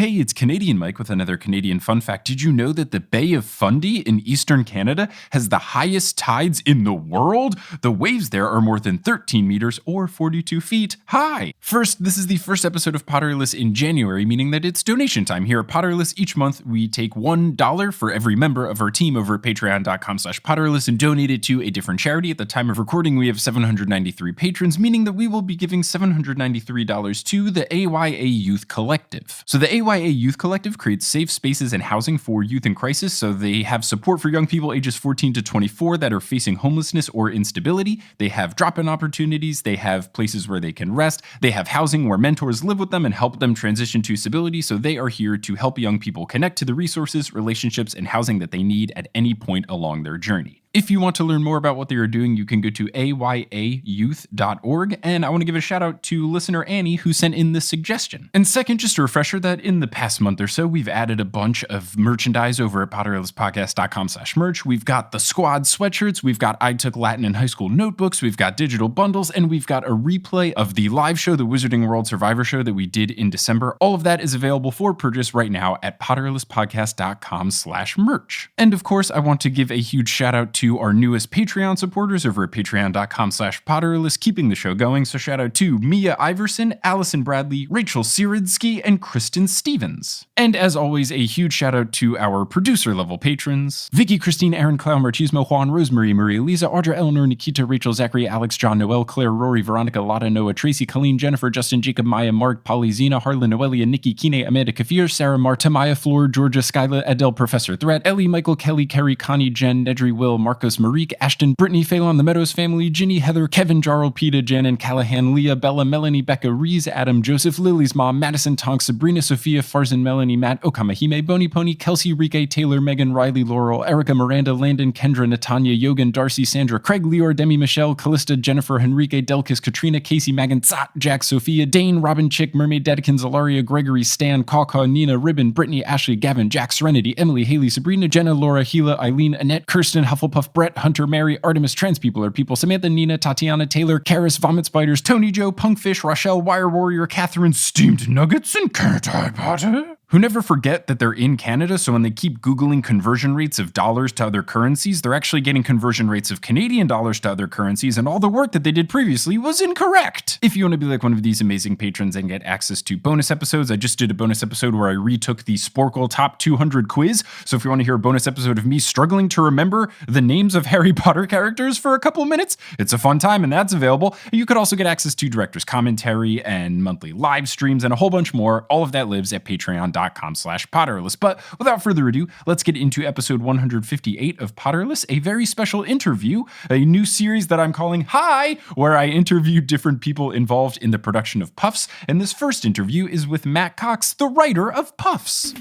Hey, it's Canadian Mike with another Canadian fun fact. Did you know that the Bay of Fundy in eastern Canada has the highest tides in the world? The waves there are more than 13 meters or 42 feet high. First, this is the first episode of Potterless in January, meaning that it's donation time. Here at Potterless, each month we take $1 for every member of our team over at patreon.com/Potterless and donate it to a different charity. At the time of recording, we have 793 patrons, meaning that we will be giving $793 to the AYA Youth Collective. So the AYA Youth Collective creates safe spaces and housing for youth in crisis, so they have support for young people ages 14 to 24 that are facing homelessness or instability. They have drop-in opportunities, they have places where they can rest, they have housing where mentors live with them and help them transition to stability, so they are here to help young people connect to the resources, relationships, and housing that they need at any point along their journey. If you want to learn more about what they are doing, you can go to ayayouth.org, and I want to give a shout out to listener Annie who sent in this suggestion. And second, just a refresher that in the past month or so, we've added a bunch of merchandise over at potterlesspodcast.com/merch. We've got the squad sweatshirts, we've got I Took Latin in High School notebooks, we've got digital bundles, and we've got a replay of the live show, the Wizarding World Survivor Show that we did in December. All of that is available for purchase right now at potterlesspodcast.com/merch. And of course, I want to give a huge shout out to our newest Patreon supporters over at patreon.com/Potterless, keeping the show going. So shout out to Mia Iverson, Allison Bradley, Rachel Siridsky, and Kristen Stevens. And as always, a huge shout out to our producer level patrons: Vicky, Christine, Aaron, Clown, Marchismo, Juan, Rosemary, Maria, Lisa, Audra, Eleanor, Nikita, Rachel, Zachary, Alex, John, Noel, Claire, Rory, Veronica, Lotta, Noah, Tracy, Colleen, Jennifer, Justin, Jacob, Maya, Mark, Polly, Zena, Harlan, Noelia, Nikki, Kine, Amanda, Kafir, Sarah, Marta, Maya, Floor, Georgia, Skyla, Adele, Professor Threat, Ellie, Michael, Kelly, Kerry, Connie, Jen, Nedry, Will, Marcos, Marique, Ashton, Brittany, Phelan, the Meadows family, Ginny, Heather, Kevin, Jarl, Peta, Jan, Callahan, Leah, Bella, Melanie, Becca, Rees, Adam, Joseph, Lily's mom, Madison, Tonks, Sabrina, Sophia, Farzan, Melanie, Matt, Okamahime, Boney Pony, Kelsey, Rike, Taylor, Megan, Riley, Laurel, Erica, Miranda, Landon, Kendra, Natanya, Yogan, Darcy, Sandra, Craig, Leor, Demi, Michelle, Callista, Jennifer, Henrique, Delkis, Katrina, Casey, Megan, Zat, Jack, Sophia, Dane, Robin, Chick, Mermaid, Dedikin, Zalaria, Gregory, Stan, Kawkaw, Nina, Ribbon, Brittany, Ashley, Gavin, Jack, Serenity, Emily, Haley, Sabrina, Jenna, Laura, Gila, Eileen, Annette, Kirsten, Hufflepuff, Brett, Hunter, Mary, Artemis, Trans People are People, Samantha, Nina, Tatiana, Taylor, Karis, Vomit Spiders, Tony, Joe, Punkfish, Rochelle, Wire Warrior, Catherine, Steamed Nuggets, and Can't I Potter? Who never forget that they're in Canada, so when they keep Googling conversion rates of dollars to other currencies, they're actually getting conversion rates of Canadian dollars to other currencies, and all the work that they did previously was incorrect. If you want to be like one of these amazing patrons and get access to bonus episodes, I just did a bonus episode where I retook the Sporkle Top 200 quiz, so if you want to hear a bonus episode of me struggling to remember the names of Harry Potter characters for a couple minutes, it's a fun time, and that's available. You could also get access to director's commentary and monthly live streams and a whole bunch more. All of that lives at patreon.com/Potterless. But without further ado, let's get into episode 158 of Potterless, a very special interview, a new series that I'm calling Hi, where I interview different people involved in the production of Puffs. And this first interview is with Matt Cox, the writer of Puffs.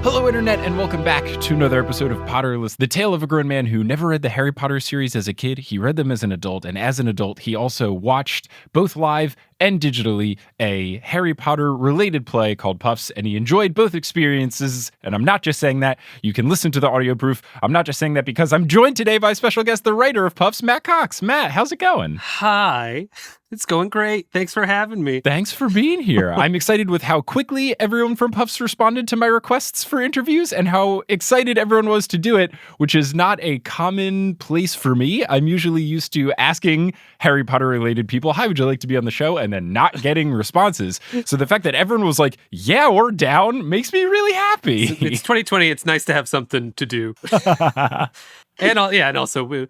Hello, Internet, and welcome back to another episode of Potterless, the tale of a grown man who never read the Harry Potter series as a kid. He read them as an adult, and as an adult, he also watched, both live and digitally, a Harry Potter-related play called Puffs, and he enjoyed both experiences, and I'm not just saying that. You can listen to the audio proof. I'm not just saying that because I'm joined today by special guest, the writer of Puffs, Matt Cox. Matt, how's it going? Hi. It's going great. Thanks for having me. Thanks for being here. I'm excited with how quickly everyone from Puffs responded to my requests for interviews and how excited everyone was to do it, which is not a common place for me. I'm usually used to asking Harry Potter related people, hi, would you like to be on the show? And then not getting responses. So the fact that everyone was like, yeah, we're down makes me really happy. It's 2020. It's nice to have something to do. And also, we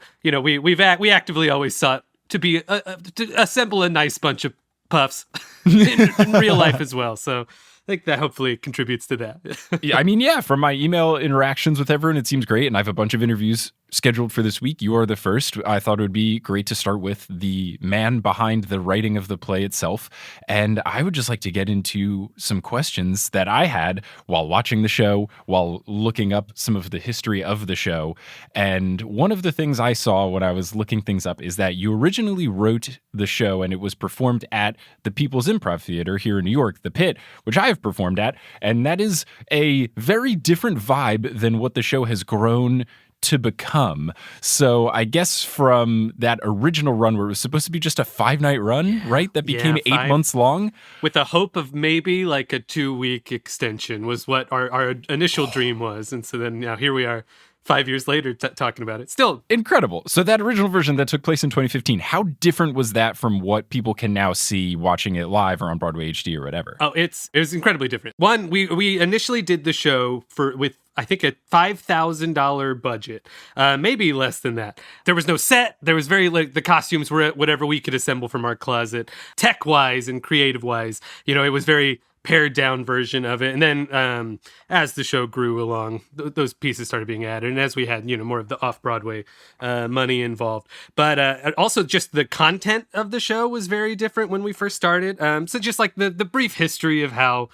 actively always sought to be to assemble a nice bunch of Puffs in real life as well. So I think that hopefully contributes to that. Yeah, from my email interactions with everyone, it seems great. And I have a bunch of interviews scheduled for this week. You are the first. I thought it would be great to start with the man behind the writing of the play itself. And I would just like to get into some questions that I had while watching the show, while looking up some of the history of the show. And one of the things I saw when I was looking things up is that you originally wrote the show and it was performed at the People's Improv Theater here in New York, the Pit, which I I've performed at, and that is a very different vibe than what the show has grown to become. So I guess from that original run where it was supposed to be just a 5-night run, right? That became 8 months long. With the hope of maybe like a 2-week extension was what our initial dream was. And so then now here we are 5 years later talking about it. Still incredible. So that original version that took place in 2015, how different was that from what people can now see watching it live or on Broadway HD or whatever? Oh, it was incredibly different. One, we initially did the show with I think a $5,000 budget, maybe less than that. There was no set. There was the costumes were whatever we could assemble from our closet. Tech-wise and creative-wise, it was very pared down version of it. And then as the show grew along, those pieces started being added. And as we had, more of the off-Broadway money involved. But also just the content of the show was very different when we first started. So just like the brief history of how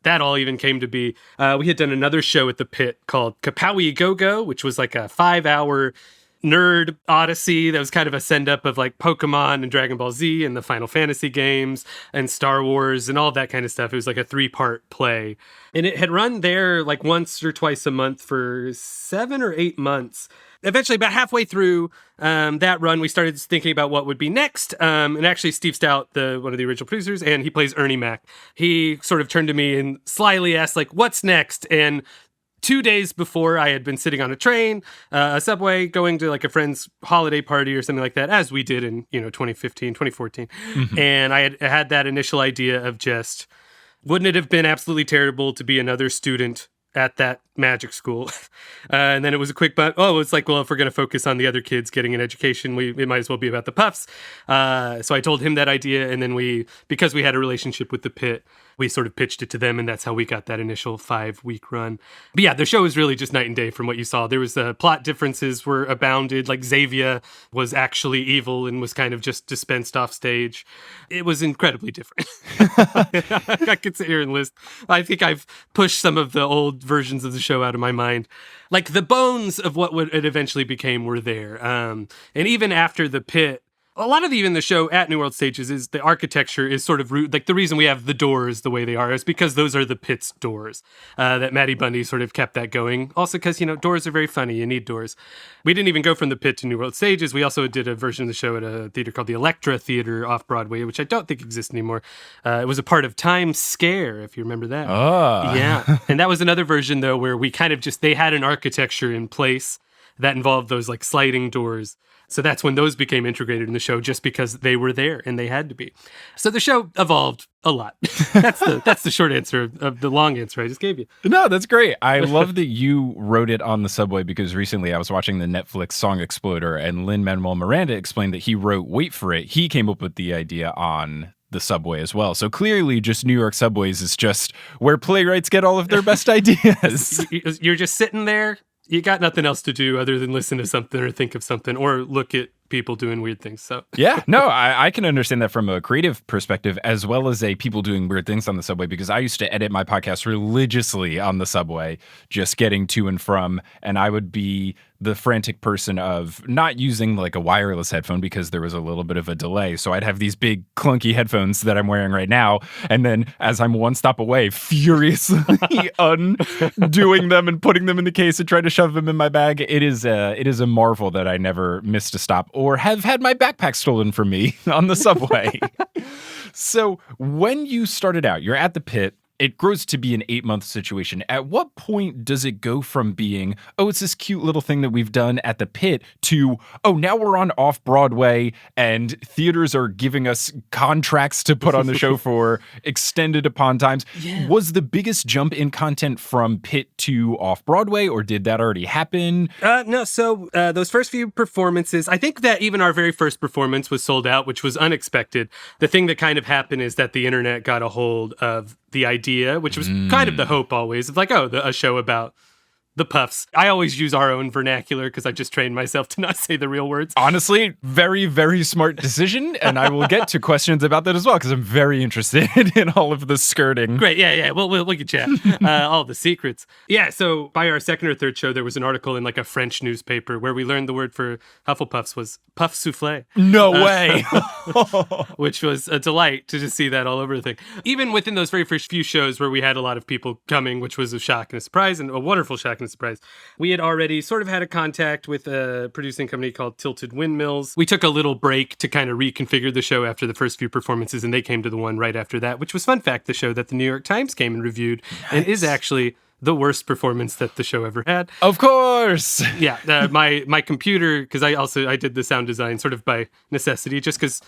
that all even came to be. We had done another show at the Pit called Kapowie Go-Go, which was like a 5-hour nerd odyssey that was kind of a send-up of like Pokemon and Dragon Ball Z and the Final Fantasy games and Star Wars and all that kind of stuff. It was like a 3-part play. And it had run there like once or twice a month for 7 or 8 months. Eventually, about halfway through that run, we started thinking about what would be next. And actually, Steve Stout, one of the original producers, and he plays Ernie Mac, he sort of turned to me and slyly asked, like, what's next? And 2 days before, I had been sitting on a train, a subway, going to like a friend's holiday party or something like that, as we did in 2015, 2014. Mm-hmm. And I had that initial idea of just, wouldn't it have been absolutely terrible to be another student at that magic school? And then it was a quick it's like, well, if we're going to focus on the other kids getting an education, it might as well be about the Puffs. So I told him that idea, and then because we had a relationship with the Pit, we sort of pitched it to them, and that's how we got that initial 5-week run. But yeah, the show was really just night and day from what you saw. There was plot differences were abounded, like Xavier was actually evil and was kind of just dispensed off stage. It was incredibly different. I could sit here and list. I think I've pushed some of the old versions of the show out of my mind. Like the bones of what it eventually became were there. And even after the Pit, a lot of even the show at New World Stages is the architecture is sort of like the reason we have the doors the way they are is because those are the Pit's doors. That Maddie Bundy sort of kept that going. Also because, doors are very funny. You need doors. We didn't even go from the Pit to New World Stages. We also did a version of the show at a theater called the Electra Theater off Broadway, which I don't think exists anymore. It was a part of Times Scare, if you remember that. Oh. Yeah. And that was another version, though, where we kind of they had an architecture in place that involved those like sliding doors. So that's when those became integrated in the show, just because they were there and they had to be. So the show evolved a lot. That's the short answer of the long answer I just gave you. No, that's great. I love that you wrote it on the subway, because recently I was watching the Netflix Song Exploder, and Lin-Manuel Miranda explained that he wrote Wait for It. He came up with the idea on the subway as well. So clearly just New York subways is just where playwrights get all of their best ideas. You're just sitting there. You got nothing else to do other than listen to something or think of something or look at people doing weird things. So yeah, no, I can understand that from a creative perspective, as well as a people doing weird things on the subway, because I used to edit my podcast religiously on the subway, just getting to and from, and I would be the frantic person of not using like a wireless headphone because there was a little bit of a delay. So I'd have these big clunky headphones that I'm wearing right now. And then as I'm one stop away, furiously undoing them and putting them in the case and trying to shove them in my bag. It is a marvel that I never missed a stop or have had my backpack stolen from me on the subway. So when you started out, you're at the Pit. It grows to be an 8-month situation. At what point does it go from being, oh, it's this cute little thing that we've done at the Pit, to, oh, now we're on off-Broadway and theaters are giving us contracts to put on the show for extended upon times? Yeah. Was the biggest jump in content from Pit to off-Broadway, or did that already happen? No, so those first few performances, I think that even our very first performance was sold out, which was unexpected. The thing that kind of happened is that the internet got a hold of the idea, which was kind of the hope always of like, a show about the Puffs. I always use our own vernacular because I just trained myself to not say the real words. Honestly, very, very smart decision. And I will get to questions about that as well, because I'm very interested in all of the skirting. Great. Yeah. We'll get chat. All the secrets. Yeah. So by our second or third show, there was an article in like a French newspaper where we learned the word for Hufflepuffs was Poufsouffle. No way. Which was a delight to just see that all over the thing. Even within those very first few shows where we had a lot of people coming, which was a shock and a surprise, and a wonderful shock and a surprise, we had already sort of had a contact with a producing company called Tilted Windmills. We took a little break to kind of reconfigure the show after the first few performances, and they came to the one right after that, which was, fun fact, the show that the New York Times came and reviewed, and is actually the worst performance that the show ever had. Of course. Yeah, my computer, because I did the sound design sort of by necessity, just because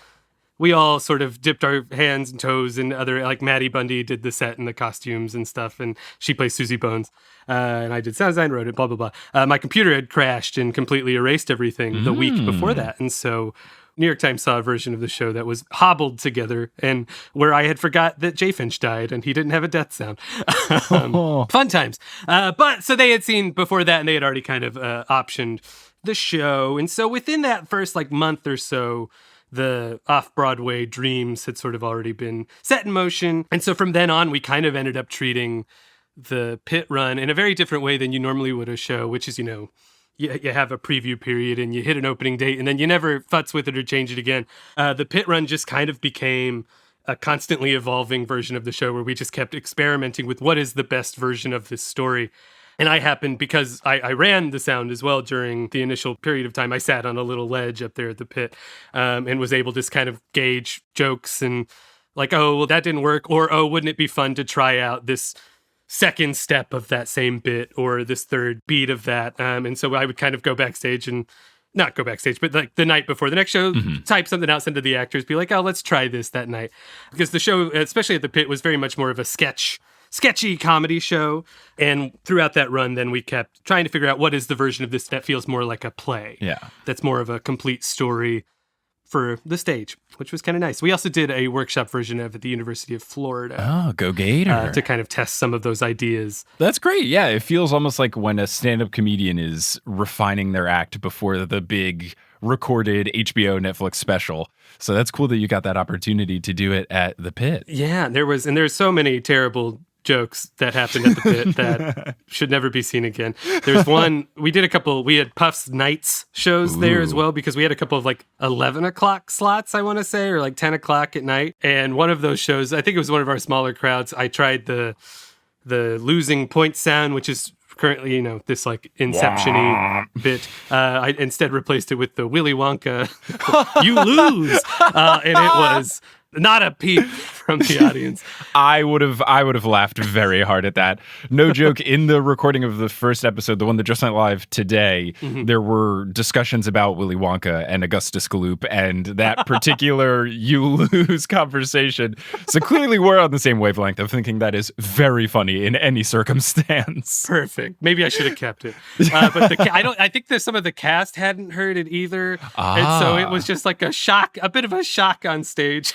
we all sort of dipped our hands and toes in other, like Maddie Bundy did the set and the costumes and stuff, and she plays Susie Bones, and I did sound design, wrote it, blah, blah, blah. My computer had crashed and completely erased everything the week before that, and so New York Times saw a version of the show that was hobbled together, and where I had forgot that Jay Finch died and he didn't have a death sound. Fun times. But so they had seen before that, and they had already kind of optioned the show, and so within that first like month or so, the off-Broadway dreams had sort of already been set in motion. And so from then on, we kind of ended up treating the pit run in a very different way than you normally would a show, which is, you have a preview period and you hit an opening date and then you never futz with it or change it again. The pit run just kind of became a constantly evolving version of the show where we just kept experimenting with what is the best version of this story. And I happened, because I ran the sound as well during the initial period of time, I sat on a little ledge up there at the pit and was able to just kind of gauge jokes and like, oh, well, that didn't work. Or, oh, wouldn't it be fun to try out this second step of that same bit or this third beat of that? And so I would kind of go backstage and not go backstage, but like the night before the next show, type something out, send to the actors, be like, oh, let's try this that night. Because the show, especially at the pit, was very much more of a sketchy comedy show, and throughout that run then we kept trying to figure out what is the version of this that feels more like a play, that's more of a complete story for the stage, which was kind of nice. We also did a workshop version of it at the University of Florida. Oh, go Gator. To kind of test some of those ideas. That's great. Yeah, it feels almost like when a stand-up comedian is refining their act before the big recorded HBO Netflix special. So that's cool that you got that opportunity to do it at the pit. Yeah, there's so many terrible jokes that happened at the pit that should never be seen again. There's one, we had Puff's Nights shows there as well, because we had a couple of like 11 o'clock slots, I want to say, or like 10 o'clock at night. And one of those shows, I think it was one of our smaller crowds, I tried the losing point sound, which is currently, this like Inception-y bit. I instead replaced it with the Willy Wonka, you lose. And it was not a peep from the audience. I would have laughed very hard at that. No joke, in the recording of the first episode, the one that just went live today, there were discussions about Willy Wonka and Augustus Gloop and that particular you lose conversation. So clearly we're on the same wavelength of thinking that is very funny in any circumstance. Perfect. Maybe I should have kept it. But I think that some of the cast hadn't heard it either. And so it was just like a bit of a shock on stage.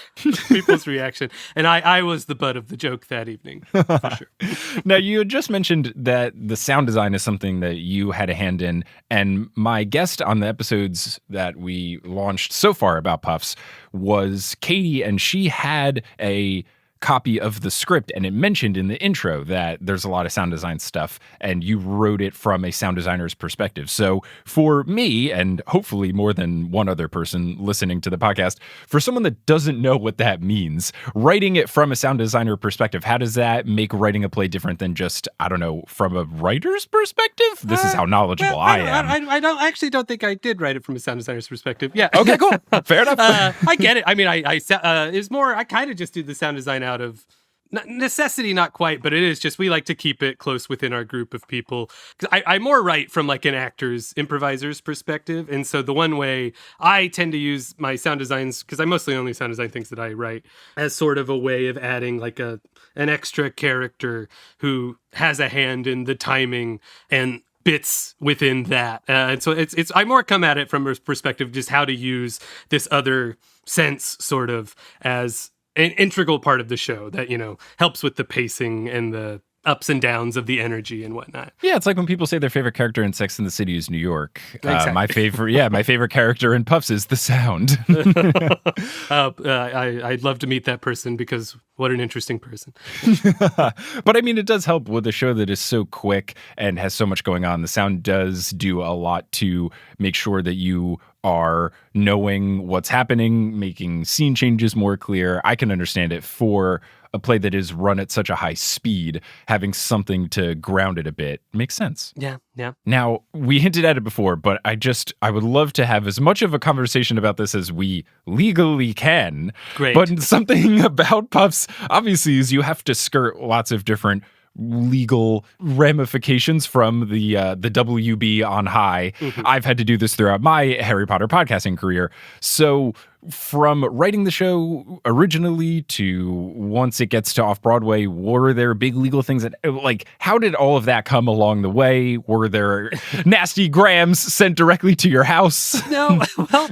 People's reaction. And I was the butt of the joke that evening, for sure. Now, you had just mentioned that the sound design is something that you had a hand in. And my guest on the episodes that we launched so far about Puffs was Katie, and she had a copy of the script, and it mentioned in the intro that there's a lot of sound design stuff, and you wrote it from a sound designer's perspective. So for me, and hopefully more than one other person listening to the podcast, for someone that doesn't know what that means, writing it from a sound designer perspective, how does that make writing a play different than just, I don't know, from a writer's perspective? This is how knowledgeable I am. I actually don't think I did write it from a sound designer's perspective. Yeah. Okay, cool. Fair enough. I get it. I mean, it's more, I kind of just do the sound design out of necessity, not quite, but it is just, we like to keep it close within our group of people. I more write from like an actor's, improviser's perspective. And so the one way I tend to use my sound designs, because I mostly only sound design things that I write, as sort of a way of adding like an extra character who has a hand in the timing and bits within that. And so I more come at it from a perspective just how to use this other sense sort of as an integral part of the show that, helps with the pacing and the ups and downs of the energy and whatnot. Yeah, it's like when people say their favorite character in Sex and the City is New York. Exactly. My favorite character in Puffs is the sound. I'd love to meet that person because what an interesting person. But I mean, it does help with a show that is so quick and has so much going on. The sound does do a lot to make sure that you are knowing what's happening, making scene changes more clear. I can understand it for a play that is run at such a high speed, having something to ground it a bit makes sense. Yeah. Now, we hinted at it before, but I would love to have as much of a conversation about this as we legally can. Great. But something about Puffs, obviously, is you have to skirt lots of different legal ramifications from the WB on high. Mm-hmm. I've had to do this throughout my Harry Potter podcasting career. So from writing the show originally to once it gets to off-Broadway, were there big legal things that, like, how did all of that come along the way? Were there nasty grams sent directly to your house? No, well,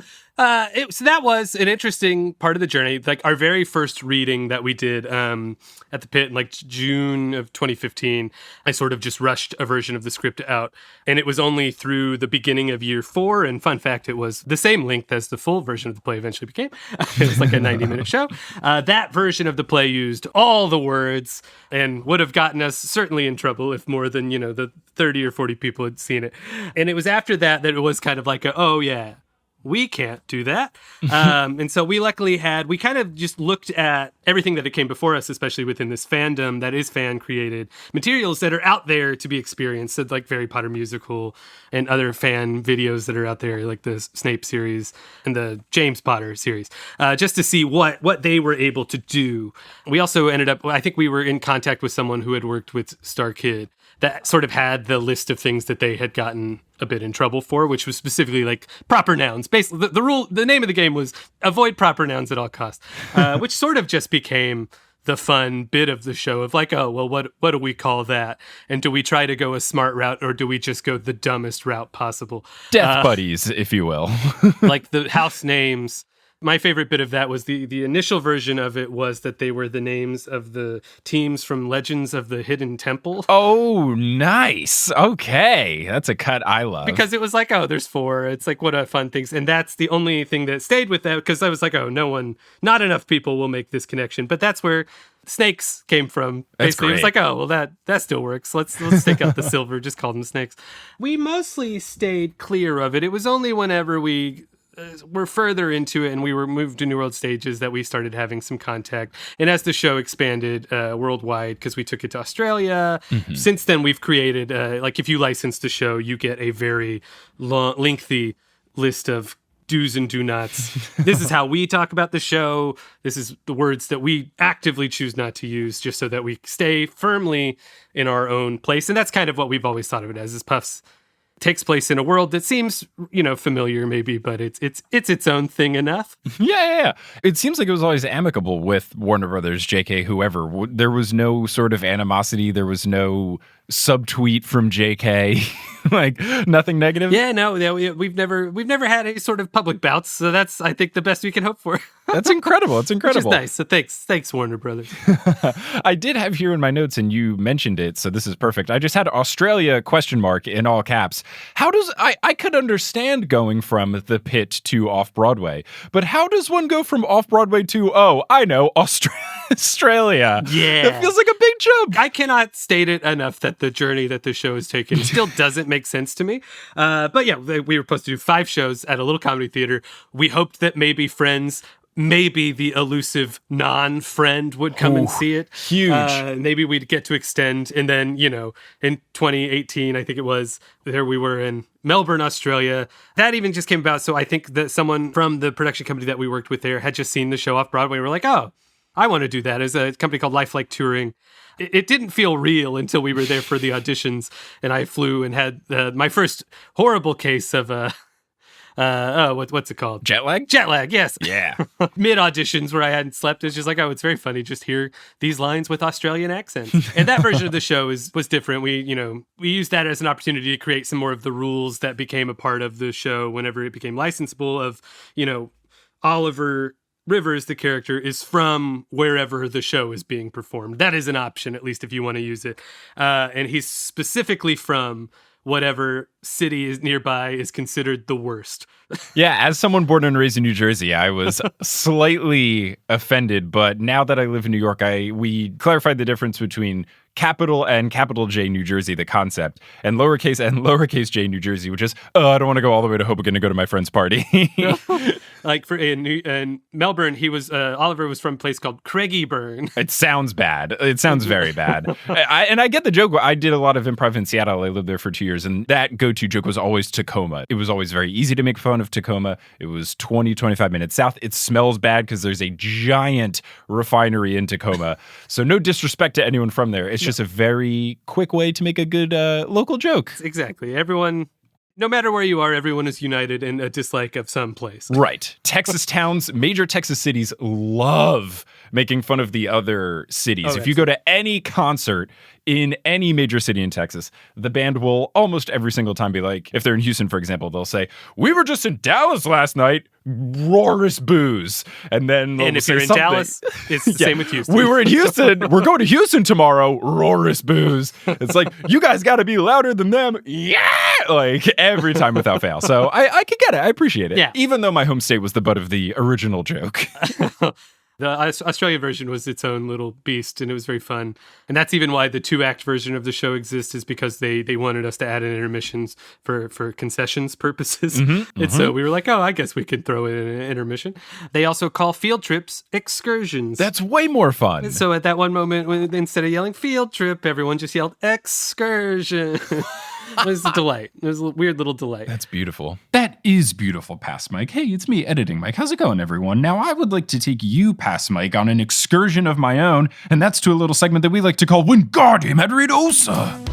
so that was an interesting part of the journey. Like our very first reading that we did at the Pit in like June of 2015, I sort of just rushed a version of the script out. And it was only through the beginning of year 4. And fun fact, it was the same length as the full version of the play eventually became. It was like a 90-minute show. That version of the play used all the words and would have gotten us certainly in trouble if more than, the 30 or 40 people had seen it. And it was after that it was kind of like, oh yeah, we can't do that. And so we kind of just looked at everything that came before us, especially within this fandom that is fan-created materials that are out there to be experienced, so like Harry Potter musical and other fan videos that are out there, like the Snape series and the James Potter series, just to see what they were able to do. We also ended up, I think we were in contact with someone who had worked with StarKid that sort of had the list of things that they had gotten a bit in trouble for, which was specifically like proper nouns. Basically, the name of the game was avoid proper nouns at all costs, which sort of just became the fun bit of the show of like, oh, well, what do we call that? And do we try to go a smart route or do we just go the dumbest route possible? Death buddies, if you will. Like the house names. My favorite bit of that was the initial version of it was that they were the names of the teams from Legends of the Hidden Temple. Oh, nice. Okay. That's a cut I love. Because it was like, oh, there's 4. It's like, what a fun thing. And that's the only thing that stayed with that, because I was like, oh, not enough people will make this connection. But that's where snakes came from. Basically, it was like, oh, well, that still works. Let's take out the silver, just call them snakes. We mostly stayed clear of it. It was only whenever we were further into it and we were moved to New World Stages that we started having some contact. And as the show expanded worldwide, because we took it to Australia, since then we've created, like if you license the show, you get a very lengthy list of do's and do nots. This is how we talk about the show. This is the words that we actively choose not to use just so that we stay firmly in our own place. And that's kind of what we've always thought of it as, is Puffs takes place in a world that seems, familiar maybe, but it's its own thing enough. Yeah. It seems like it was always amicable with Warner Brothers, JK, whoever. There was no sort of animosity. There was no subtweet from JK, like nothing negative. Yeah, no, we've never had any sort of public bouts, so that's, I think, the best we can hope for. That's incredible. It's incredible. Which is nice. So thanks, Warner Brothers. I did have here in my notes, and you mentioned it, so this is perfect. I just had Australia ? In all caps. How does I could understand going from the Pit to off-Broadway, but how does one go from off-Broadway to, Australia? Yeah. It feels like a big jump. I cannot state it enough that the journey that the show has taken still doesn't make sense to me. But yeah, we were supposed to do 5 shows at a little comedy theater. We hoped that maybe friends, maybe the elusive non-friend would come and see it. Huge. Maybe we'd get to extend. And then, in 2018, I think it was, there we were in Melbourne, Australia. That even just came about. So I think that someone from the production company that we worked with there had just seen the show off Broadway. We're like, oh, I want to do that. As a company called Lifelike Touring. It didn't feel real until we were there for the auditions. And I flew and had my first horrible case of what's it called? Jet lag? Jet lag, yes. Yeah. Mid auditions where I hadn't slept, it's just like, oh, it's very funny. Just hear these lines with Australian accents. And that version of the show was different. We used that as an opportunity to create some more of the rules that became a part of the show whenever it became licensable of, Oliver Rivers, the character, is from wherever the show is being performed. That is an option, at least if you want to use it. And he's specifically from whatever city is nearby is considered the worst. Yeah, as someone born and raised in New Jersey, I was slightly offended, but now that I live in New York, we clarified the difference between capital and capital J New Jersey, the concept, and lowercase j New Jersey, which is, I don't want to go all the way to Hoboken to go to my friend's party. Like in Melbourne, Oliver was from a place called Craigieburn. It sounds bad. It sounds very bad. I get the joke. I did a lot of improv in Seattle. I lived there for 2 years, and that go-to joke was always Tacoma. It was always very easy to make fun of Tacoma. It was 25 minutes south. It smells bad because there's a giant refinery in Tacoma. So no disrespect to anyone from there. It's just a very quick way to make a good local joke. Exactly. Everyone, no matter where you are, everyone is united in a dislike of some place. Right. Texas towns, major Texas cities love making fun of the other cities. If you go to any concert in any major city in Texas, the band will almost every single time be like, if they're in Houston, for example, they'll say, "We were just in Dallas last night, roarous boos." And then if you're in Dallas, it's the same with Houston. "We were in Houston. We're going to Houston tomorrow, roarous boos." It's like, you guys got to be louder than them. Yeah. Like every time without fail. So I could get it. I appreciate it. Yeah. Even though my home state was the butt of the original joke. The Australian version was its own little beast, and it was very fun. And that's even why the 2-act version of the show exists, is because they wanted us to add in intermissions for concessions purposes. And so we were like, I guess we could throw in an intermission. They also call field trips excursions. That's way more fun. And so at that one moment, instead of yelling field trip, everyone just yelled excursion. It was a delight. It was a weird little delight. That's beautiful. That is beautiful, Past Mike. Hey, it's me, Editing Mike. How's it going, everyone? Now, I would like to take you, Past Mike, on an excursion of my own, and that's to a little segment that we like to call Wingardium Adridosa.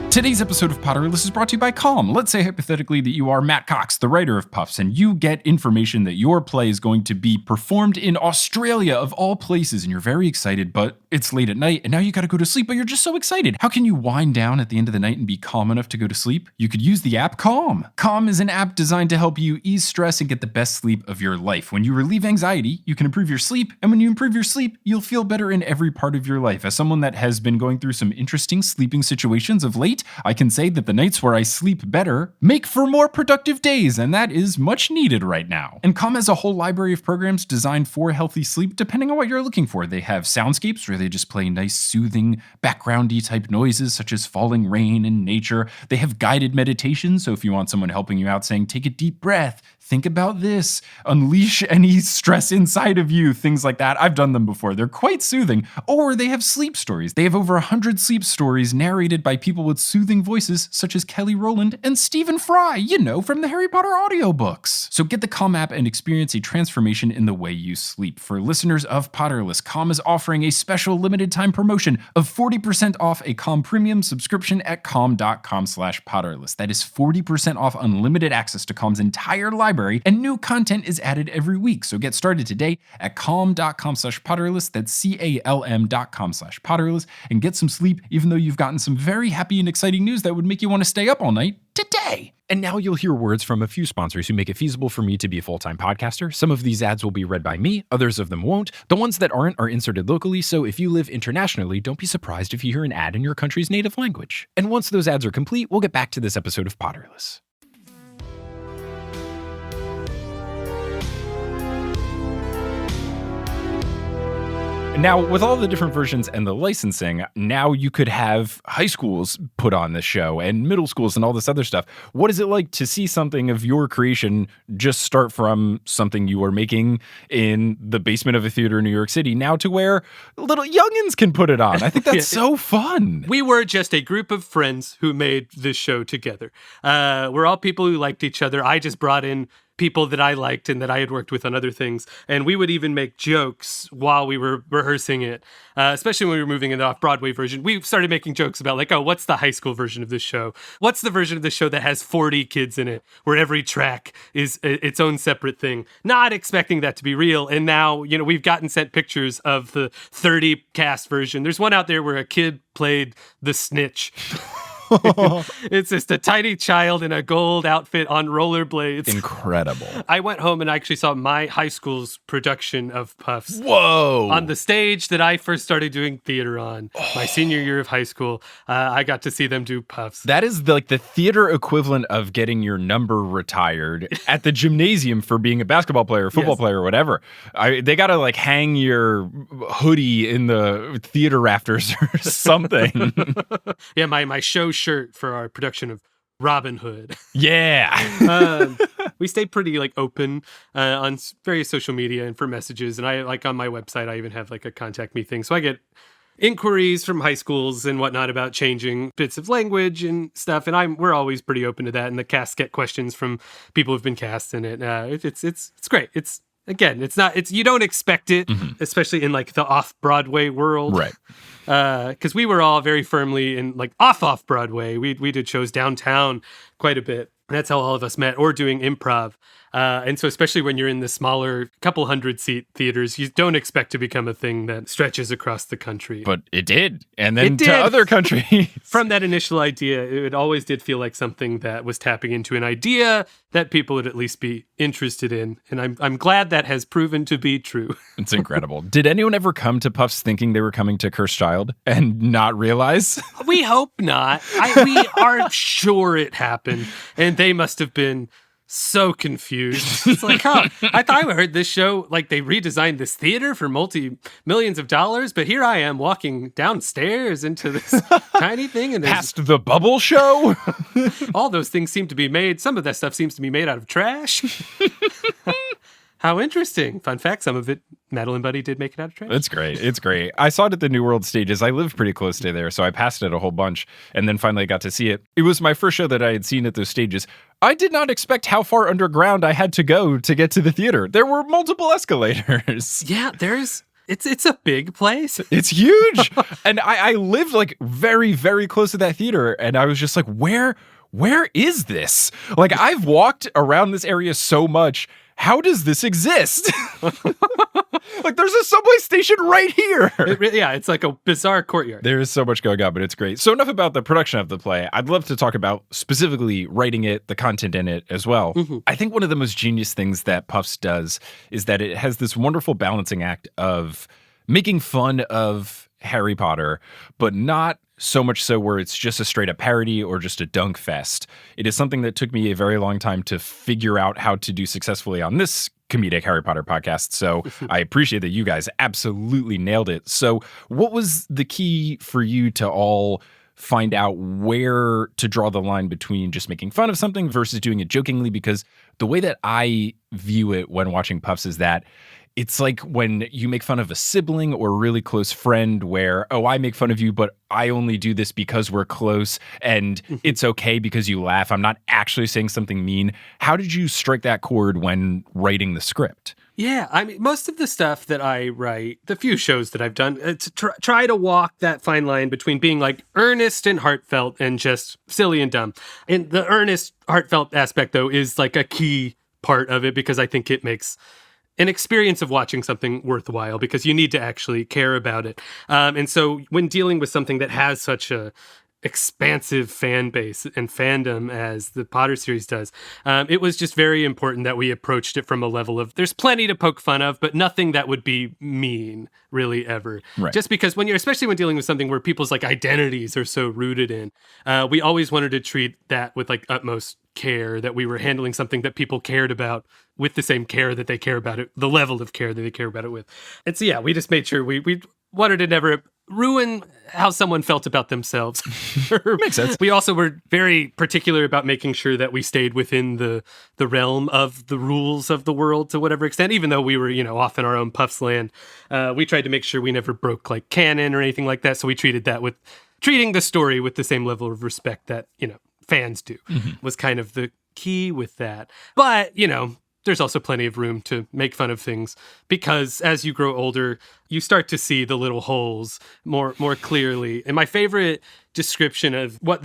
Today's episode of Potterless is brought to you by Calm. Let's say hypothetically that you are Matt Cox, the writer of Puffs, and you get information that your play is going to be performed in Australia of all places, and you're very excited, but it's late at night, and now you gotta go to sleep, but you're just so excited. How can you wind down at the end of the night and be calm enough to go to sleep? You could use the app Calm. Calm is an app designed to help you ease stress and get the best sleep of your life. When you relieve anxiety, you can improve your sleep, and when you improve your sleep, you'll feel better in every part of your life. As someone that has been going through some interesting sleeping situations of late, I can say that the nights where I sleep better make for more productive days, and that is much needed right now. And Calm has a whole library of programs designed for healthy sleep, depending on what you're looking for. They have soundscapes where they just play nice, soothing, backgroundy type noises, such as falling rain and nature. They have guided meditation, so if you want someone helping you out saying, take a deep breath, think about this, unleash any stress inside of you, things like that. I've done them before. They're quite soothing. Or they have sleep stories. They have over 100 sleep stories narrated by people with soothing voices such as Kelly Rowland and Stephen Fry, from the Harry Potter audiobooks. So get the Calm app and experience a transformation in the way you sleep. For listeners of Potterless, Calm is offering a special limited time promotion of 40% off a Calm premium subscription at calm.com/Potterless. That is 40% off unlimited access to Calm's entire library, and new content is added every week. So get started today at calm.com/Potterless. That's calm.com/Potterless, and get some sleep, even though you've gotten some very happy and exciting news that would make you want to stay up all night today. And now you'll hear words from a few sponsors who make it feasible for me to be a full-time podcaster. Some of these ads will be read by me, others of them won't. The ones that aren't are inserted locally, so if you live internationally, don't be surprised if you hear an ad in your country's native language. And once those ads are complete, we'll get back to this episode of Potterless. Now, with all the different versions and the licensing, now you could have high schools put on this show and middle schools and all this other stuff. What is it like to see something of your creation just start from something you were making in the basement of a theater in New York City now to where little youngins can put it on? I think that's so fun. We were just a group of friends who made this show together. We're all people who liked each other. I just brought in people that I liked and that I had worked with on other things. And we would even make jokes while we were rehearsing it, especially when we were moving into the off-Broadway version. We started making jokes about what's the high school version of this show? What's the version of the show that has 40 kids in it, where every track is its own separate thing? Not expecting that to be real. And now, we've gotten sent pictures of the 30 cast version. There's one out there where a kid played the snitch. It's just a tiny child in a gold outfit on rollerblades. Incredible. I went home and I actually saw my high school's production of Puffs. Whoa. On the stage that I first started doing theater on, my senior year of high school. I got to see them do Puffs. That is like the theater equivalent of getting your number retired at the gymnasium for being a basketball player, football player, or whatever. They got to like hang your hoodie in the theater rafters or something. Yeah, my show shirt for our production of Robin Hood. Yeah. We stay pretty like open on various social media and for messages. And I like on my website, I even have like a contact me thing. So I get inquiries from high schools and whatnot about changing bits of language and stuff. And we're always pretty open to that. And the cast get questions from people who've been cast in it. It's great. It's you don't expect it, especially in like the off-Broadway world. Right. Because we were all very firmly in like off Broadway. We did shows downtown quite a bit. That's how all of us met, or doing improv. And so especially when you're in the smaller couple 100-seat theaters, you don't expect to become a thing that stretches across the country. But it did. And then to other countries. From that initial idea, it always did feel like something that was tapping into an idea that people would at least be interested in. And I'm glad that has proven to be true. It's incredible. Did anyone ever come to Puffs thinking they were coming to Cursed Child and not realize? We hope not. We are sure it happened. And they must have been so confused. It's like, I thought I heard this show, like they redesigned this theater for multi-millions of dollars, but here I am walking downstairs into this tiny thing. And past the bubble show? All those things seem to be made. Some of that stuff seems to be made out of trash. How interesting. Fun fact, some of it, Madeline Buddy did make it out of trash. It's great. It's great. I saw it at the New World stages. I live pretty close to there, so I passed it a whole bunch, and then finally got to see it. It was my first show that I had seen at those stages. I did not expect how far underground I had to go to get to the theater. There were multiple escalators. Yeah, it's a big place. It's huge. And I lived like very, very close to that theater, and I was just like, where is this? Like, I've walked around this area so much. How does this exist? Like, there's a subway station right here. It's like a bizarre courtyard. There is so much going on, but it's great. So enough about the production of the play. I'd love to talk about specifically writing it, the content in it as well. Mm-hmm. I think one of the most genius things that Puffs does is that it has this wonderful balancing act of making fun of Harry Potter, but not so much so where it's just a straight up parody or just a dunk fest. It is something that took me a very long time to figure out how to do successfully on this comedic Harry Potter podcast. So I appreciate that you guys absolutely nailed it. So what was the key for you to all find out where to draw the line between just making fun of something versus doing it jokingly? Because the way that I view it when watching Puffs is that it's like when you make fun of a sibling or a really close friend where, oh, I make fun of you, but I only do this because we're close and it's okay because you laugh. I'm not actually saying something mean. How did you strike that chord when writing the script? Yeah, I mean, most of the stuff that I write, the few shows that I've done, it's try to walk that fine line between being like earnest and heartfelt and just silly and dumb. And the earnest, heartfelt aspect, though, is like a key part of it because I think it makes an experience of watching something worthwhile because you need to actually care about it. And so when dealing with something that has such a expansive fan base and fandom as the Potter series does, it was just very important that we approached it from a level of there's plenty to poke fun of, but nothing that would be mean really ever. Right. Just because especially when dealing with something where people's like identities are so rooted in, we always wanted to treat that with like utmost care, that we were handling something that people cared about with the same care that they care about it, the level of care that they care about it with. And so, yeah, we just made sure we wanted to never ruin how someone felt about themselves. Makes sense. We also were very particular about making sure that we stayed within the realm of the rules of the world to whatever extent, even though we were, off in our own Puffs land. We tried to make sure we never broke like canon or anything like that. So we treating the story with the same level of respect that, fans do, was kind of the key with that. But, there's also plenty of room to make fun of things because as you grow older, you start to see the little holes more clearly. And my favorite description of how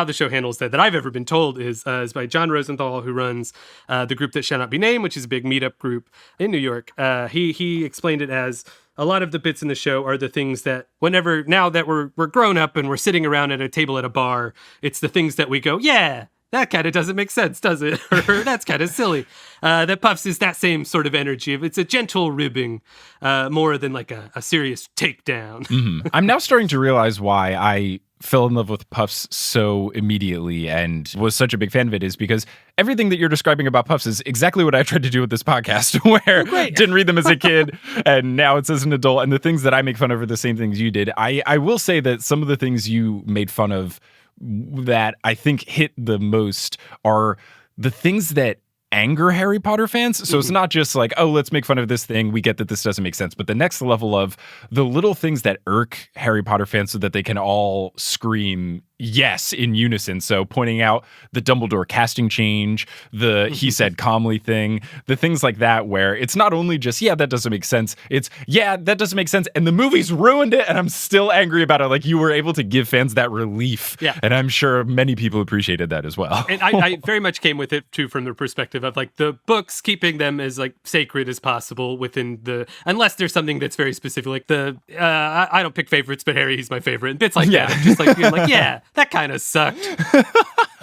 the show handles that I've ever been told is by John Rosenthal, who runs the group that shall not be named, which is a big meetup group in New York. He explained it as a lot of the bits in the show are the things that whenever, now that we're grown up and we're sitting around at a table at a bar, it's the things that we go, yeah, that kind of doesn't make sense, does it? Or that's kind of silly. That Puffs is that same sort of energy. It's a gentle ribbing more than like a serious takedown. Mm-hmm. I'm now starting to realize why I fell in love with Puffs so immediately and was such a big fan of it, is because everything that you're describing about Puffs is exactly what I tried to do with this podcast, where didn't read them as a kid and now it's as an adult. And the things that I make fun of are the same things you did. I will say that some of the things you made fun of that I think hit the most are the things that anger Harry Potter fans. So it's not just like, oh, let's make fun of this thing. We get that this doesn't make sense. But the next level of the little things that irk Harry Potter fans so that they can all scream yes in unison. So pointing out the Dumbledore casting change, the he said calmly thing, the things like that, where it's not only just, yeah, that doesn't make sense. It's, yeah, that doesn't make sense. And the movie's ruined it. And I'm still angry about it. Like, you were able to give fans that relief. Yeah. And I'm sure many people appreciated that as well. And I very much came with it too, from the perspective of like the books, keeping them as like sacred as possible within the, unless there's something that's very specific, like the, I don't pick favorites, but Harry, he's my favorite. And bits like that. Just like being like, yeah, that kind of sucked,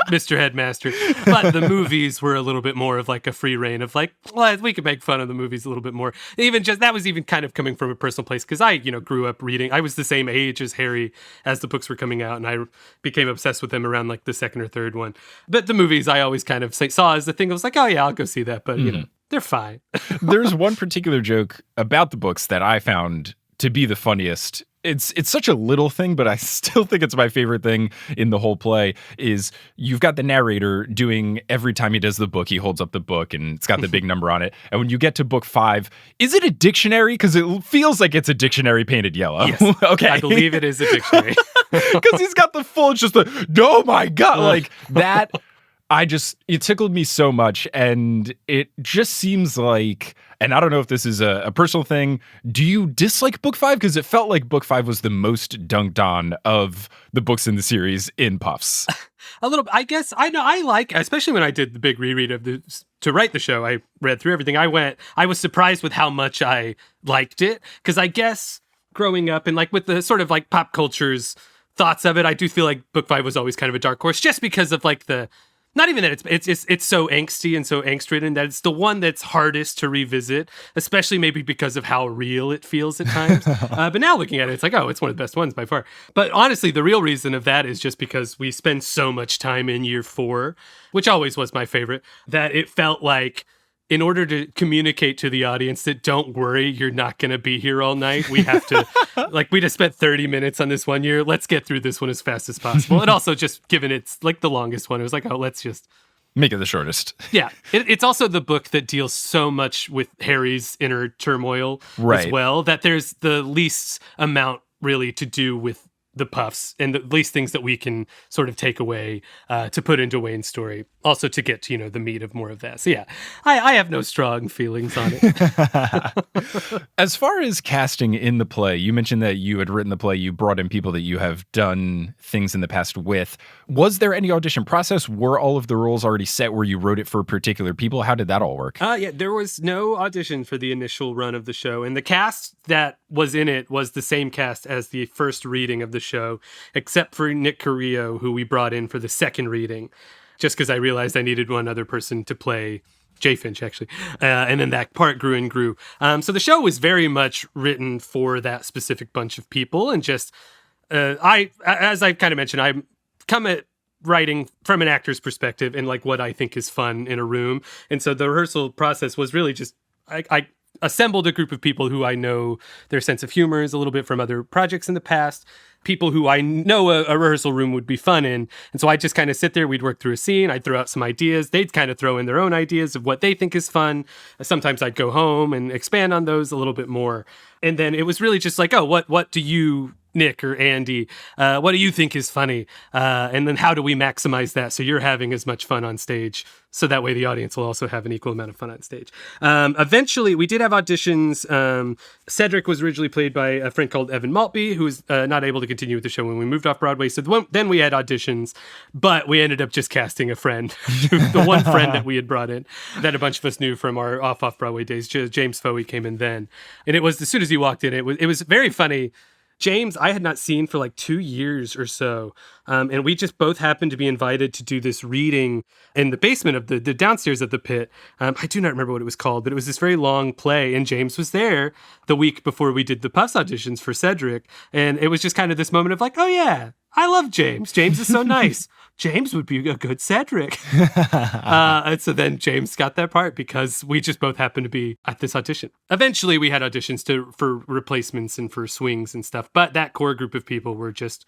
Mr. Headmaster. But the movies were a little bit more of like a free reign of like, well, we could make fun of the movies a little bit more. Even just, that was even kind of coming from a personal place, because I, grew up reading. I was the same age as Harry as the books were coming out, and I became obsessed with them around like the second or third one. But the movies I always kind of saw as the thing. I was like, oh yeah, I'll go see that. But, they're fine. There's one particular joke about the books that I found to be the funniest. It's such a little thing, but I still think it's my favorite thing in the whole play. Is you've got the narrator doing, every time he does the book, he holds up the book and it's got the big number on it. And when you get to book 5, is it a dictionary? Because it feels like it's a dictionary painted yellow. Yes. Okay. I believe it is a dictionary. Because he's got the full, just the, oh my God, like that. It tickled me so much, and it just seems like, and I don't know if this is a personal thing, do you dislike book 5? Because it felt like book 5 was the most dunked on of the books in the series in Puffs. A little, I guess, I know, I like, especially when I did the big reread of to write the show, I read through everything. I was surprised with how much I liked it, because I guess growing up and like with the sort of like pop culture's thoughts of it, I do feel like book 5 was always kind of a dark horse, just because of like not even that it's so angsty and so angst-ridden that it's the one that's hardest to revisit, especially maybe because of how real it feels at times. But now looking at it, it's like, oh, it's one of the best ones by far. But honestly, the real reason of that is just because we spend so much time in year 4, which always was my favorite, that it felt like, in order to communicate to the audience that don't worry, you're not going to be here all night, we have to, like, we just spent 30 minutes on this one year. Let's get through this one as fast as possible. And also, just given it's like the longest one, it was like, oh, let's just make it the shortest. Yeah. It's also the book that deals so much with Harry's inner turmoil as well, that there's the least amount really to do with the Puffs and the least things that we can sort of take away to put into Wayne's story, also to get to, the meat of more of that. So yeah, I have no strong feelings on it. As far as casting in the play, you mentioned that you had written the play, you brought in people that you have done things in the past with. Was there any audition process? Were all of the roles already set where you wrote it for particular people? How did that all work? Yeah, there was no audition for the initial run of the show, and the cast that was in it was the same cast as the first reading of the show, except for Nick Carrillo, who we brought in for the second reading, just because I realized I needed one other person to play Jay Finch, actually. And then that part grew and grew. So the show was very much written for that specific bunch of people. And just, as I kind of mentioned, I come at writing from an actor's perspective and like what I think is fun in a room. And so the rehearsal process was really just, I assembled a group of people who I know their sense of humor is a little bit from other projects in the past, people who I know a rehearsal room would be fun in. And so I just kind of sit there, we'd work through a scene, I'd throw out some ideas, they'd kind of throw in their own ideas of what they think is fun. Sometimes I'd go home and expand on those a little bit more. And then it was really just like, oh, what do you, Nick or Andy, what do you think is funny? And then how do we maximize that so you're having as much fun on stage, so that way the audience will also have an equal amount of fun on stage. Eventually, we did have auditions. Cedric was originally played by a friend called Evan Maltby, who was not able to continue with the show when we moved off Broadway. So then we had auditions, but we ended up just casting a friend, the one friend that we had brought in that a bunch of us knew from our off-Broadway days. James Foey came in then. And it was, as soon as he walked in, it was very funny. James, I had not seen for like 2 years or so. And we just both happened to be invited to do this reading in the basement of the downstairs of the pit. I do not remember what it was called, but it was this very long play. And James was there the week before we did the Puffs auditions for Cedric. And it was just kind of this moment of like, oh yeah, I love James. James is so nice. James would be a good Cedric. And so then James got that part because we just both happened to be at this audition. Eventually we had auditions for replacements and for swings and stuff. But that core group of people were just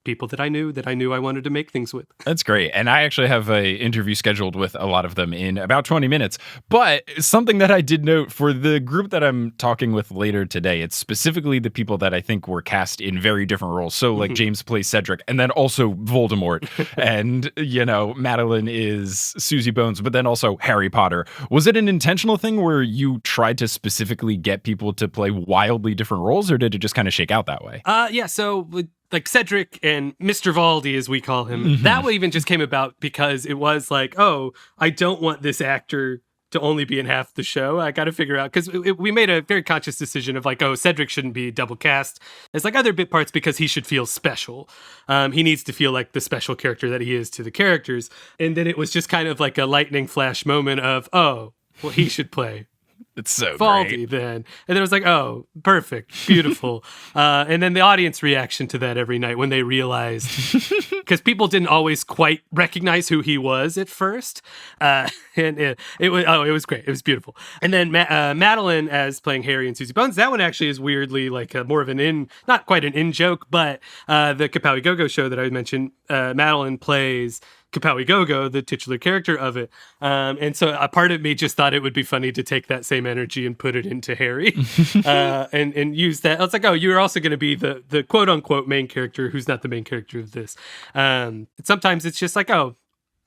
people that I knew I wanted to make things with. That's great. And I actually have an interview scheduled with a lot of them in about 20 minutes. But something that I did note for the group that I'm talking with later today, it's specifically the people that I think were cast in very different roles. So like James plays Cedric and then also Voldemort. And, Madeline is Susie Bones, but then also Harry Potter. Was it an intentional thing where you tried to specifically get people to play wildly different roles, or did it just kind of shake out that way? Yeah. So like Cedric and Mr. Valdi, as we call him, that one even just came about because it was like, oh, I don't want this actor to only be in half the show. I got to figure out, because we made a very conscious decision of like, oh, Cedric shouldn't be double cast as like other bit parts because he should feel special. He needs to feel like the special character that he is to the characters. And then it was just kind of like a lightning flash moment of, oh, well, he should play It's so Valdi great. then. And then it was like, oh, perfect, beautiful. And then the audience reaction to that every night when they realized, because people didn't always quite recognize who he was at first. And it was great. It was beautiful. And then Madeline as playing Harry and Susie Bones, that one actually is weirdly like more of not quite an in-joke, but the Kapowie Go-Go show that I mentioned, Madeline plays Kapowie Go-Go, the titular character of it. And so a part of me just thought it would be funny to take that same energy and put it into Harry and use that. I was like, oh, you're also going to be the quote unquote main character who's not the main character of this. Sometimes it's just like, oh,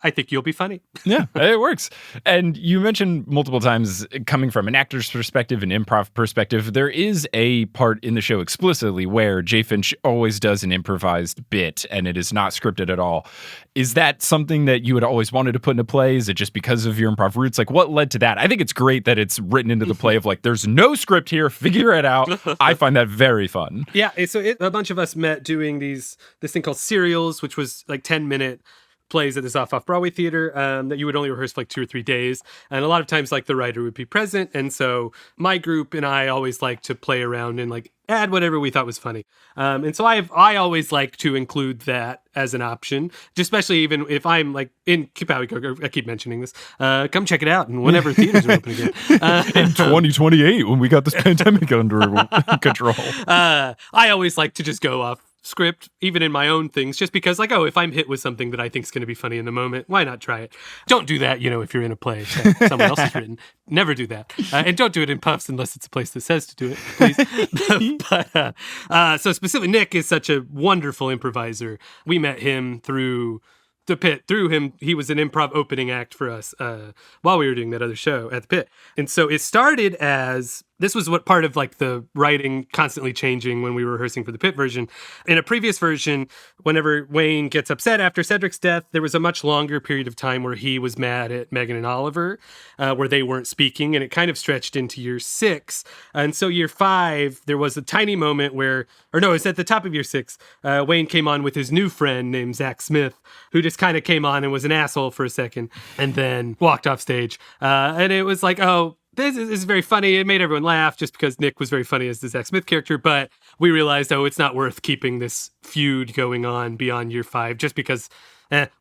I think you'll be funny. Yeah, it works. And you mentioned multiple times coming from an actor's perspective, an improv perspective. There is a part in the show explicitly where Jay Finch always does an improvised bit and it is not scripted at all. Is that something that you had always wanted to put into play? Is it just because of your improv roots? Like, what led to that? I think it's great that it's written into the play of like, there's no script here, figure it out. I find that very fun. Yeah, so a bunch of us met doing this thing called serials, which was like 10-minute plays at this off-Broadway theater that you would only rehearse for like 2 or 3 days. And a lot of times like the writer would be present. And so my group and I always like to play around and like add whatever we thought was funny. And so I always like to include that as an option, especially even if I'm like in Kapowie Go-Go, I keep mentioning this, come check it out and whenever theaters are open again. In 2028, when we got this pandemic under control. I always like to just go off script, even in my own things, just because like, oh, if I'm hit with something that I think is going to be funny in the moment, why not try it? Don't do that, if you're in a play that someone else has written. Never do that. And don't do it in Puffs unless it's a place that says to do it, please. But so specifically, Nick is such a wonderful improviser. We met him through the Pit. Through him, he was an improv opening act for us while we were doing that other show at the Pit. And so it started as, this was what part of like the writing constantly changing when we were rehearsing for the Pit version. In a previous version, whenever Wayne gets upset after Cedric's death, there was a much longer period of time where he was mad at Megan and Oliver, where they weren't speaking, and it kind of stretched into year 6. And so year 5, there was a tiny moment where, it's at the top of year 6, Wayne came on with his new friend named Zach Smith, who just kind of came on and was an asshole for a second, and then walked off stage. And it was like, oh, this is very funny. It made everyone laugh just because Nick was very funny as the Zach Smith character. But we realized, it's not worth keeping this feud going on beyond year 5 just because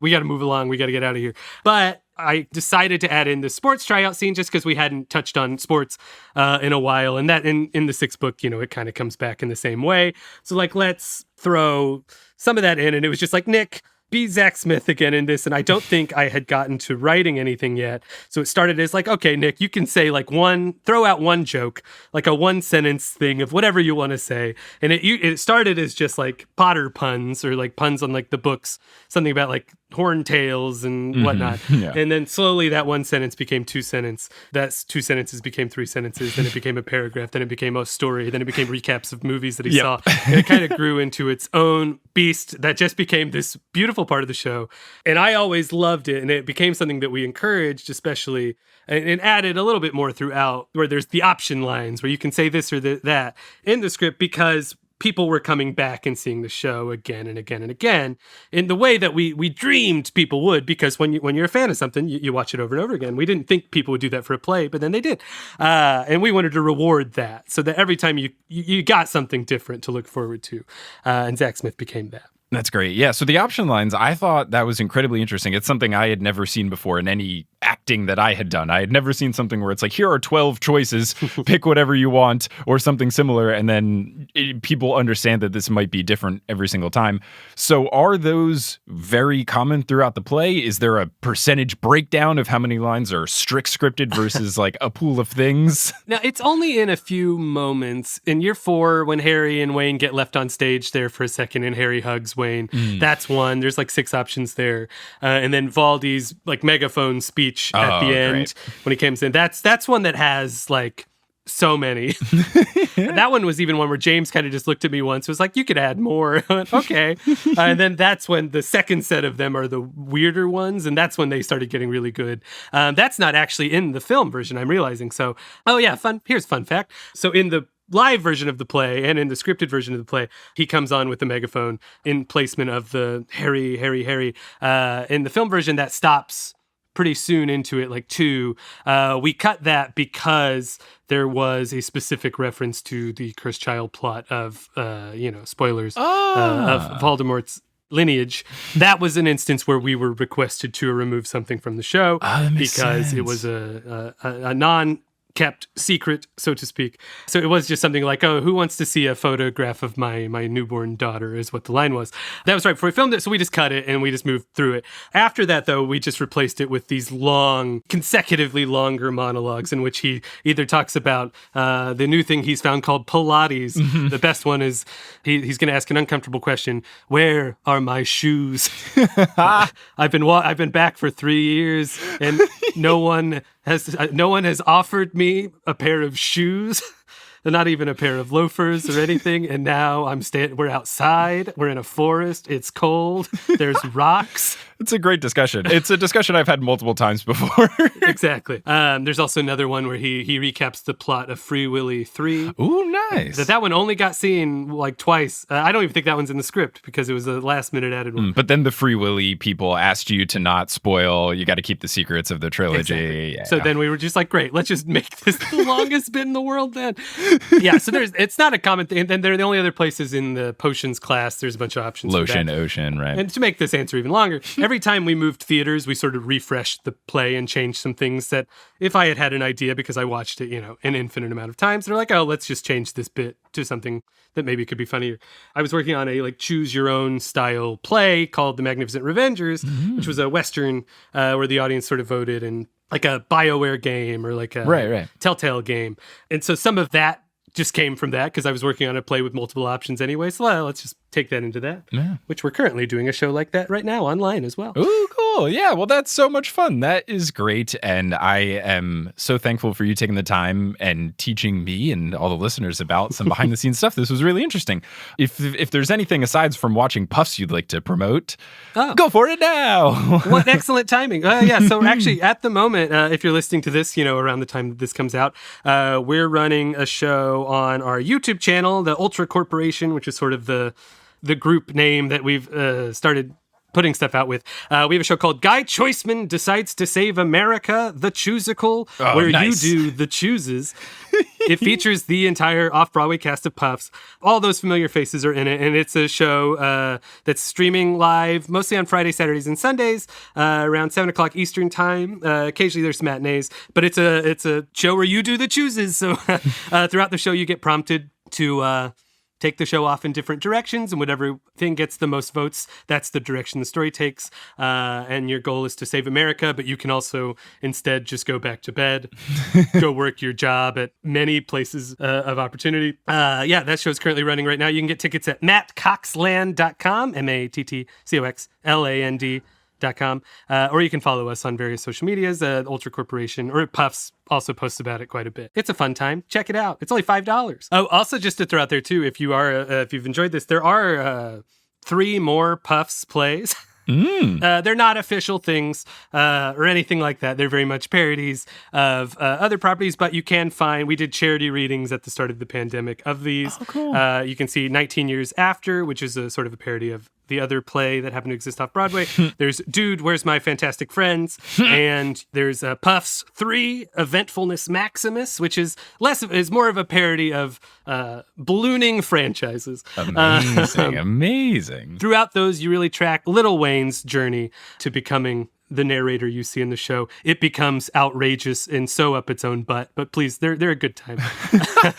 we got to move along. We got to get out of here. But I decided to add in the sports tryout scene just because we hadn't touched on sports in a while. And that in the 6th book, it kind of comes back in the same way. So like, let's throw some of that in. And it was just like, Nick, be Zach Smith again in this, and I don't think I had gotten to writing anything yet. So it started as like, okay, Nick, you can say like throw out one joke, like a one sentence thing of whatever you want to say. And it started as just like Potter puns or like puns on like the books, something about like horn tails and whatnot. Yeah. And then slowly that one sentence became 2 sentences. That 2 sentences became 3 sentences. Then it became a paragraph. Then it became a story. Then it became recaps of movies that he saw. And it kind of grew into its own beast that just became this beautiful part of the show. And I always loved it. And it became something that we encouraged, especially, and added a little bit more throughout, where there's the option lines where you can say this or that in the script, because people were coming back and seeing the show again and again and again in the way that we dreamed people would, because when you're a fan of something, you watch it over and over again. We didn't think people would do that for a play, but then they did. And we wanted to reward that so that every time you got something different to look forward to. And Zach Smith became that. That's great. Yeah. So the option lines, I thought that was incredibly interesting. It's something I had never seen before in any acting that I had done. I had never seen something where it's like, here are 12 choices, pick whatever you want, or something similar. And then people understand that this might be different every single time. So are those very common throughout the play? Is there a percentage breakdown of how many lines are strict scripted versus like a pool of things? Now, it's only in a few moments. In year 4, when Harry and Wayne get left on stage there for a second and Harry hugs Wayne, that's one. There's like 6 options there. And then Valdi's like megaphone speech at the end, great, when he comes in. That's one that has like so many. That one was even one where James kind of just looked at me once, was like, you could add more. Okay. And then that's when the second set of them are the weirder ones, and that's when they started getting really good. That's not actually in the film version, I'm realizing. So, here's a fun fact. So in the live version of the play and in the scripted version of the play, he comes on with the megaphone in placement of the Harry. In the film version, that stops pretty soon into it, like 2. We cut that because there was a specific reference to the cursed child plot of, spoilers, of Voldemort's lineage. That was an instance where we were requested to remove something from the show because it was a non-kept secret, so to speak. So it was just something like, oh, who wants to see a photograph of my newborn daughter, is what the line was. That was right before we filmed it, so we just cut it and we just moved through it. After that, though, we just replaced it with these long, consecutively longer monologues in which he either talks about the new thing he's found called Pilates. Mm-hmm. The best one is he's going to ask an uncomfortable question: where are my shoes? I've been back for 3 years and no one has offered me a pair of shoes, not even a pair of loafers or anything. And now we're outside. We're in a forest. It's cold. There's rocks. It's a great discussion. It's a discussion I've had multiple times before. Exactly. There's also another one where he recaps the plot of Free Willy 3. Ooh, nice. That one only got seen like twice. I don't even think that one's in the script because it was a last minute added one. But then the Free Willy people asked you to not spoil. You got to keep the secrets of the trilogy. Exactly. Yeah. So then we were just like, great, let's just make this the longest bit in the world then. Yeah, so it's not a common thing. And then the only other places in the potions class, there's a bunch of options. Lotion, ocean, right. And to make this answer even longer, every time we moved theaters, we sort of refreshed the play and changed some things that if I had an idea, because I watched it, an infinite amount of times, they're like, oh, let's just change this bit to something that maybe could be funnier. I was working on a choose your own style play called The Magnificent Revengers, which was a Western where the audience sort of voted, and like a BioWare game or like a Telltale game. And so some of that just came from that because I was working on a play with multiple options anyway. So let's just take that into that, which we're currently doing a show like that right now online as well. Ooh, cool. Yeah, well, that's so much fun. That is great. And I am so thankful for you taking the time and teaching me and all the listeners about some behind the scenes stuff. This was really interesting. If there's anything aside from watching Puffs you'd like to promote, go for it now. What excellent timing. So actually at the moment, if you're listening to this, around the time that this comes out, we're running a show on our YouTube channel, the Ultra Corporation, which is sort of the group name that we've started putting stuff out with. We have a show called Guy Choiceman Decides to Save America, The Choosicle, where nice. You do the chooses. It features the entire off-Broadway cast of Puffs. All those familiar faces are in it, and it's a show that's streaming live mostly on Fridays, Saturdays, and Sundays around 7 o'clock Eastern time. Occasionally there's some matinees, but it's a show where you do the chooses. So throughout the show you get prompted to take the show off in different directions, and whatever thing gets the most votes, that's the direction the story takes. And your goal is to save America, but you can also instead just go back to bed, go work your job at many places of opportunity. That show's currently running right now. You can get tickets at mattcoxland.com, MATTCOXLAND.com, or you can follow us on various social medias, Ultra Corporation, or Puffs also posts about it quite a bit. It's a fun time. Check it out. It's only $5. Oh, also just to throw out there too, if you've enjoyed this, there are 3 more Puffs plays. They're not official things or anything like that. They're very much parodies of other properties, but you can find, we did charity readings at the start of the pandemic of these. Oh, cool. You can see 19 Years After, which is a sort of a parody of the other play that happened to exist off-Broadway. There's Dude, Where's My Fantastic Friends? And there's Puffs 3, Eventfulness Maximus, which is more of a parody of ballooning franchises. Amazing. Throughout those, you really track Lil Wayne's journey to becoming the narrator you see in the show. It becomes outrageous and so up its own butt, but please, they're a good time.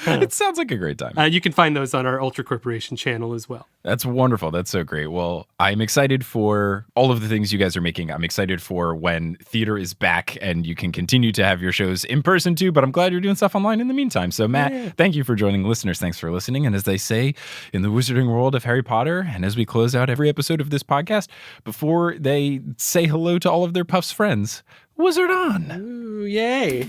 It sounds like a great time. You can find those on our Ultra Corporation channel as well. That's wonderful. That's so great. Well, I'm excited for all of the things you guys are making. I'm excited for when theater is back and you can continue to have your shows in person too, but I'm glad you're doing stuff online in the meantime. So Matt, Thank you for joining. Listeners, thanks for listening. And as they say in the Wizarding World of Harry Potter, and as we close out every episode of this podcast, before they say hello to all of their Puffs friends, Wizard on. Ooh, yay.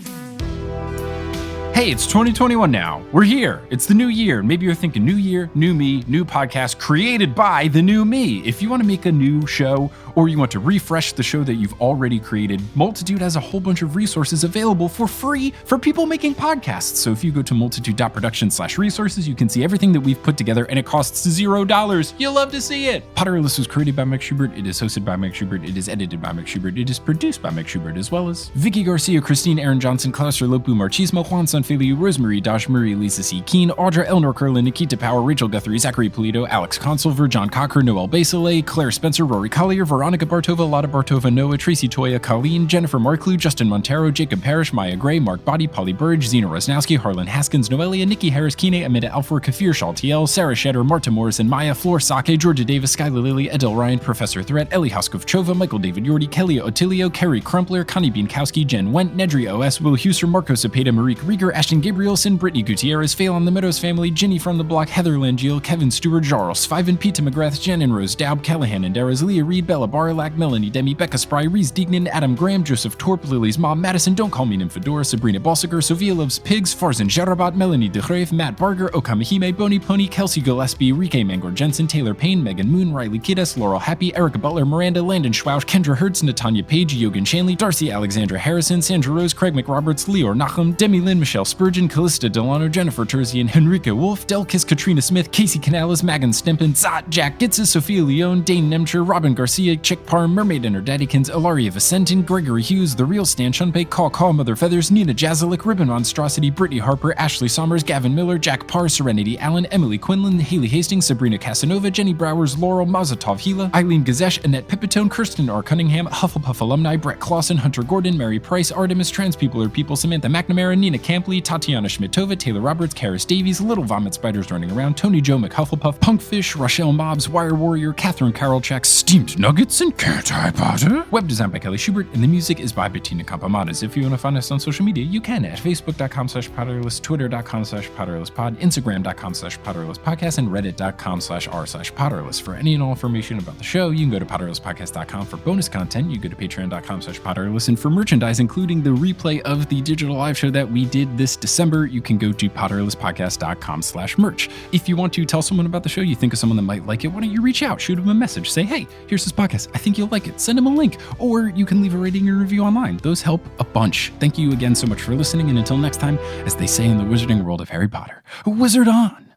Hey, it's 2021 now. We're here. It's the new year. Maybe you're thinking new year, new me, new podcast created by the new me. If you want to make a new show or you want to refresh the show that you've already created, Multitude has a whole bunch of resources available for free for people making podcasts. So if you go to multitude.production/resources, you can see everything that we've put together and it costs $0. You'll love to see it. Potterless was created by Mike Schubert. It is hosted by Mike Schubert. It is edited by Mike Schubert. It is produced by Mike Schubert, as well as Vicky Garcia, Christine Aaron Johnson, Klaus Lopu, Marchismo, Juan Sanfilio, Rosemary Dash Murray, Lisa C. Keen, Audra Eleanor Curlin, Nikita Power, Rachel Guthrie, Zachary Polito, Alex Consulver, John Cocker, Noel Basile, Claire Spencer, Rory Collier, Veronica Bartova, Lotta Bartova, Noah, Tracy Toya, Colleen, Jennifer Marklew, Justin Montero, Jacob Parrish, Maya Gray, Mark Body, Polly Burge, Zena Rosnowski, Harlan Haskins, Noelia, Nikki Harris, Kine, Amanda Alfor, Kafir Shaltiel, Sarah Shetter, Marta Morrison, Maya, Floor Sake, Georgia Davis, Skylar Lilly, Adele Ryan, Professor Threat, Ellie Hoskov-Chova, Michael David Yordi, Kelly Otilio, Kerry Crumpler, Connie Bienkowski, Jen Went, Nedry OS, Will Huser, Marco Cepeda, Marique Rieger, Ashton Gabrielson, Brittany Gutierrez, Phelan the Meadows family, Ginny from the Block, Heather Langiel, Kevin Stewart, Jarl, Sviven, Pete McGrath, Jen and Rose Daub, Callahan and Darras, Leah Reed, Bella Barlack, Melanie Demi, Becca Spry, Reese Dignan, Adam Graham, Joseph Torp, Lily's mom, Madison, Don't Call Me Nymphadora, Sabrina Balsiger, Sophia Loves Pigs, Farzan Jarabat, Melanie DeGrave, Matt Barger, Okamahime, Boney Pony, Kelsey Gillespie, Rike Mangor Jensen, Taylor Payne, Megan Moon, Riley Kiddes, Laurel Happy, Erica Butler, Miranda, Landon Schwausch, Kendra Hertz, Natanya Page, Yogan Shanley, Darcy Alexandra Harrison, Sandra Rose, Craig McRoberts, Leor Nachum, Demi Lynn, Michelle Spurgeon, Callista Delano, Jennifer Terzian, Henrika Wolf, Delkis, Katrina Smith, Casey Canales, Megan Stempin, Zot, Jack Gitzes, Sophia Leone, Dane Nemcher, Robin Garcia, Chick Parr, Mermaid and her Daddykins, Ilaria Vicentin, Gregory Hughes, The Real Stan Shunpei, Caw Mother Feathers, Nina Jazalik, Ribbon Monstrosity, Brittany Harper, Ashley Sommers, Gavin Miller, Jack Parr, Serenity Allen, Emily Quinlan, Haley Hastings, Sabrina Casanova, Jenny Browers, Laurel, Mazatov Hila, Eileen Gazesh, Annette Pipitone, Kirsten R. Cunningham, Hufflepuff alumni, Brett Clausen, Hunter Gordon, Mary Price, Artemis, Trans People Are People, Samantha McNamara, Nina Campley, Tatiana Schmidtova, Taylor Roberts, Karis Davies, Little Vomit Spiders Running Around, Tony Joe McHufflepuff, Punkfish, Rochelle Mobs, Wire Warrior, Catherine Karolchak, Steamed Nuggets, and Can't I Potter? Web design by Kelly Schubert, and the music is by Bettina Campamadas. If you want to find us on social media, you can at facebook.com/Potterless, twitter.com/PotterlessPod, instagram.com/PotterlessPodcast, and reddit.com/r/Potterless. For any and all information about the show, you can go to PotterlessPodcast.com for bonus content. You go to patreon.com/Potterless, and for merchandise, including the replay of the digital live show that we did this December, you can go to PotterlessPodcast.com/merch. If you want to tell someone about the show, you think of someone that might like it, why don't you reach out, shoot them a message, say, hey, here's this podcast, I think you'll like it, send them a link, or you can leave a rating or review online. Those help a bunch. Thank you again so much for listening, and until next time, as they say in the Wizarding World of Harry Potter, wizard on!